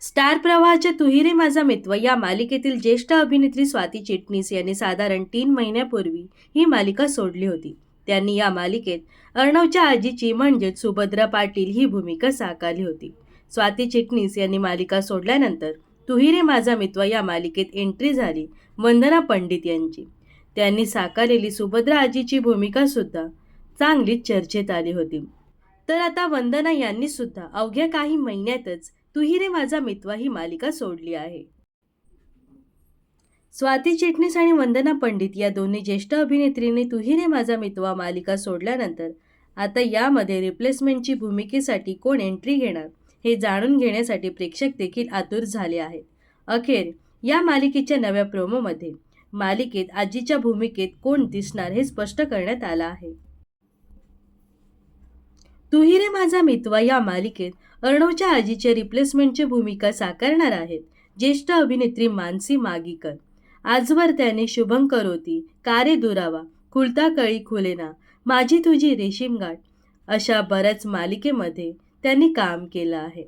Star प्रवाहाच्या तू ही रे माझा मित्र या मालिकेतील ज्येष्ठ अभिनेत्री स्वाती चिटणीस यांनी साधारण 3 महिन्यापूर्वी ही मालिका सोडली होती. त्यांनी या मालिकेत अर्णवच्या आजीची म्हणजेच सुभद्रा पाटील ही भूमिका साकारली होती. स्वाती चिटणीस यांनी मालिका सोडल्यानंतर तू ही रे माझा मित्र या मालिकेत एंट्री झाली वंदना पंडित यांची. त्यांनी साकारलेली सुभद्रा आजीची भूमिका सुद्धा चांगलीच चर्चेत आली होती. तर आता वंदना यांनी सुद्धा अवघ्या काही महिन्यातच तू ही रे माझा मित्र ही मालिका सोडली आहे. स्वाती चिटणीस आणि वंदना पंडित या दोन्ही ज्येष्ठ अभिनेत्रींनी तू ही रे माझा मित्र मालिका सोडल्यानंतर आता यामध्ये रिप्लेसमेंटची भूमिकेसाठी कोण एंट्री घेणार हे जाणून घेण्यासाठी प्रेक्षक देखील आतुर झाले आहेत. अखेर या मालिकेच्या नव्या प्रोमोमध्ये मालिकेत आजीच्या भूमिकेत कोण दिसणार हे स्पष्ट करण्यात आलं आहे. तू ही रे माझा मित्र या मालिकेत अर्णवच्या आजीच्या रिप्लेसमेंटची भूमिका साकारणार आहेत ज्येष्ठ अभिनेत्री मानसी मागीकर. आजवर त्याने शुभम करोती, कारे दुरावा, खुलता कळी खुलेना, माझी तुझी रेशीमगाठ अशा बऱ्याच मालिकेमध्ये त्यांनी काम केलं आहे.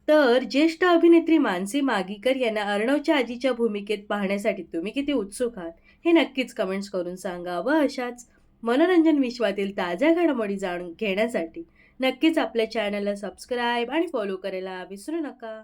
तर ज्येष्ठ अभिनेत्री मानसी मागीकर यांना अर्णवच्या आजीच्या भूमिकेत पाहण्यासाठी तुम्ही किती उत्सुक आहात हे नक्कीच कमेंट्स करून सांगा. व अशाच मनोरंजन विश्वातील ताज्या घडामोडी जाणून घेण्यासाठी नक्कीच आपल्या चॅनलला सबस्क्राईब आणि फॉलो करायला विसरू नका.